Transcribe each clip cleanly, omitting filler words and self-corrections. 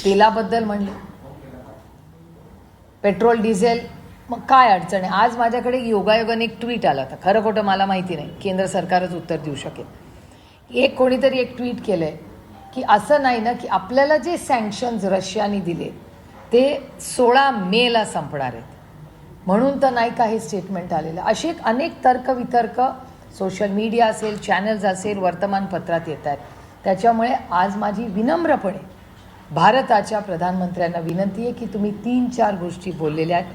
तेलाबद्दल म्हणले, petrol diesel, मग काय अडचण आहे? आज माझ्याकडे योगायोगाने एक ट्विट आला होता, खरं खोटं मला माहिती नाही, केंद्र सरकारच उत्तर देऊ शकेल. कोणीतरी एक ट्विट केलं आहे की असं नाही ना की आपल्याला जे सँक्शन्स रशियाने दिले ते 16 मेला संपणार आहेत, म्हणून तर नाही का हे स्टेटमेंट आलेलं. असे अनेक तर्कवितर्क सोशल मीडिया असेल, चॅनल्स असेल, वर्तमानपत्रात येत आहेत. त्याच्यामुळे आज माझी विनम्रपणे भारताच्या प्रधानमंत्र्यांना विनंती आहे की तुम्ही 3-4 गोष्टी बोललेल्या आहेत.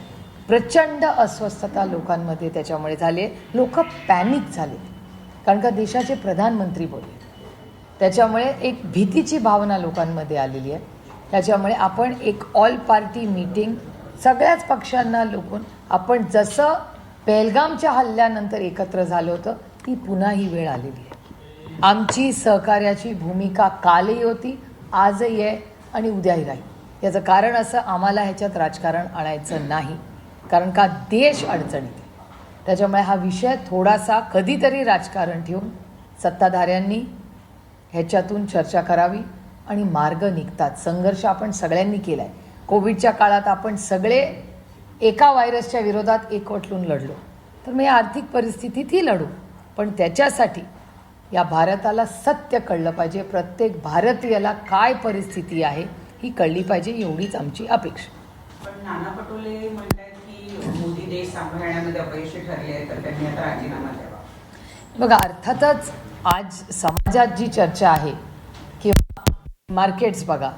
प्रचंड अस्वस्थता लोकांमध्ये त्याच्यामुळे झाली, लोक पॅनिक झाले, कारण का देशाचे प्रधानमंत्री बोलले, त्याच्यामुळे एक भीतीची भावना लोकांमध्ये आलेली आहे. त्याच्यामुळे आपण एक ऑल पार्टी मीटिंग सगळ्याच पक्षांना लोकून आपण जसं पेहलगामच्या हल्ल्यानंतर एकत्र झालो होतं ती पुन्हा ही वेळ आलेली आहे. आमची सहकार्याची भूमिका कालही होती, आजही आहे आणि उद्याही राहील. याचं कारण असं, आम्हाला ह्याच्यात राजकारण आणायचं नाही, कारण का देश अडचणीत आहे. त्याच्यामुळे हा विषय थोडासा कधीतरी राजकारण ठेवून सत्ताधाऱ्यांनी ह्याच्यातून चर्चा करावी आणि मार्ग निघतात. संघर्ष आपण सगळ्यांनी केला आहे. कोविडच्या काळात आपण सगळे एका व्हायरसच्या विरोधात एकवटून लढलो, तर मी आर्थिक परिस्थितीतही लढू, पण त्याच्यासाठी या भारताला सत्य कळलं पाहिजे. प्रत्येक भारतीयाला काय परिस्थिती आहे ही कळली पाहिजे, एवढीच आमची अपेक्षा. पण नाना पटोले म्हणतात की मोदी देश सांभाळण्यामध्ये अपयशी ठरले आहेत, तर त्यांनी आता राजीनामा द्यावा. बघा, अर्थातच आज समाजात जी चर्चा आहे किंवा मार्केट्स बघा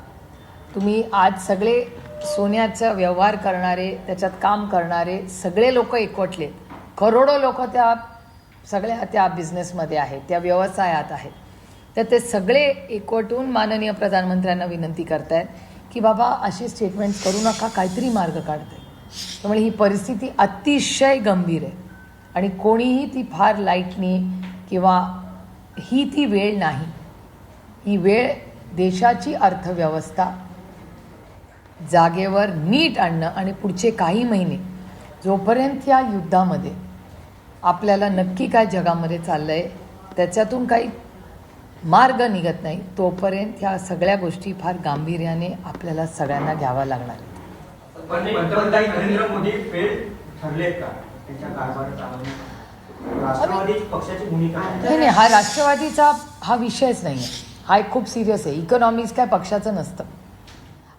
तुम्ही, आज सगळे सोन्याचा व्यवहार करणारे, त्याच्यात काम करणारे सगळे लोक एकवटले, करोडो लोक त्या बिझनेसमध्ये आहेत, त्या व्यवसायात आहेत. तर ते सगळे एकवटून माननीय प्रधानमंत्र्यांना विनंती करतायत की बाबा अशी स्टेटमेंट्स करू नका, काहीतरी मार्ग काढताय. त्यामुळे ही परिस्थिती अतिशय गंभीर आहे आणि कोणीही ती फार लाईटनी किंवा ती वेळ नाही. ही वेळ देशाची अर्थव्यवस्था जागेवर नीट आणणं आणि पुढचे काही महिने जोपर्यंत या युद्धामध्ये आपल्याला नक्की काय जगामध्ये चाललं आहे त्याच्यातून काही मार्ग निघत नाही, तोपर्यंत ह्या सगळ्या गोष्टी फार गांभीर्याने आपल्याला सगळ्यांना घ्याव्या लागणार आहेत. पंतप्रधान नरेंद्र मोदी फेल ठरलेत का त्यांच्या कारभार चालवण्यात? राष्ट्रवादी पक्षाची भूमिका नाही, हा राष्ट्रवादीचा हा विषयच नाही आहे. हा एक खूप सिरियस आहे. इकॉनॉमिक्स काय पक्षाचं नसतं.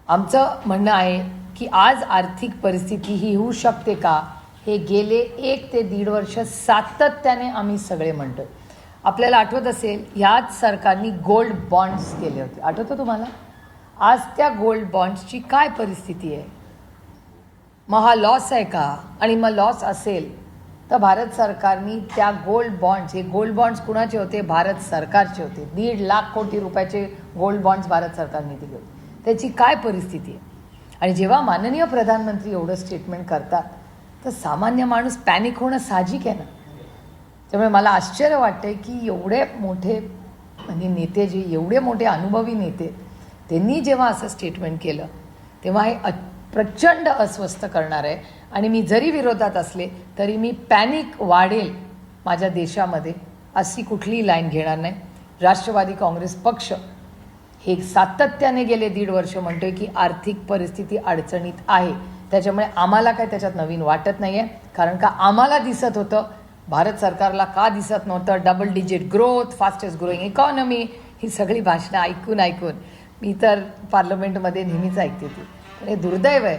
आमचं म्हणणं आहे की आज आर्थिक परिस्थिती ही होऊ शकते का, हे गेले 1 ते 1.5 वर्ष सातत्याने आम्ही सगळे म्हणतो. आपल्याला आठवत असेल, ह्याच सरकारने गोल्ड बॉन्ड्स केले होते, आठवतं तुम्हाला? आज त्या गोल्ड बॉन्ड्सची काय परिस्थिती आहे? मग हा लॉस आहे का? आणि मग लॉस असेल तर भारत सरकारने त्या गोल्ड बॉन्ड्स, हे गोल्ड बॉन्ड्स कुणाचे होते? भारत सरकारचे होते. 1.5 लाख कोटी रुपयाचे गोल्ड बॉन्ड्स भारत सरकारने दिले होते. त्याची काय परिस्थिती आहे? आणि जेव्हा माननीय प्रधानमंत्री एवढं स्टेटमेंट करतात तर सामान्य माणूस पॅनिक होणं साहजिक आहे ना. त्यामुळे मला आश्चर्य वाटतंय की एवढे मोठे म्हणजे नेते, जे एवढे मोठे अनुभवी नेते, त्यांनी जेव्हा असं स्टेटमेंट केलं तेव्हा हे प्रचंड अस्वस्थ करणार आहे. आणि मी जरी विरोधात असले तरी मी पॅनिक वाढेल माझ्या देशामध्ये अशी कुठलीही लाईन घेणार नाही. राष्ट्रवादी काँग्रेस पक्ष हे सातत्याने गेले 1.5 वर्ष म्हणतोय की आर्थिक परिस्थिती अडचणीत आहे. त्याच्यामुळे आम्हाला काय त्याच्यात नवीन वाटत नाही आहे, कारण का आम्हाला दिसत होतं, भारत सरकारला का दिसत नव्हतं? Double digit growth, fastest growing economy, ही सगळी भाषणं ऐकून मी तर पार्लमेंटमध्ये नेहमीच ऐकते ती. हे दुर्दैव आहे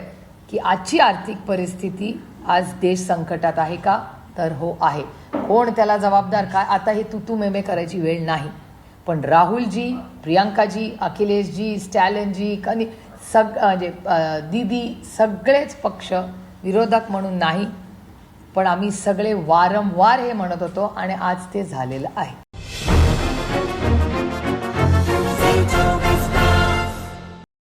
की आजची आर्थिक परिस्थिती, आज देश संकटात आहे का? तर हो आहे. कोण त्याला जबाबदार काय, आता हे तू मेमे करायची वेळ नाही. पण राहुलजी, प्रियांकाजी, अखिलेशजी, स्टॅलिनजी, म्हणजे दीदी, सगळेच पक्ष विरोधक म्हणून नाही, पण आम्ही सगळे वारंवार हे म्हणत होतो आणि आज ते झालेलं आहे.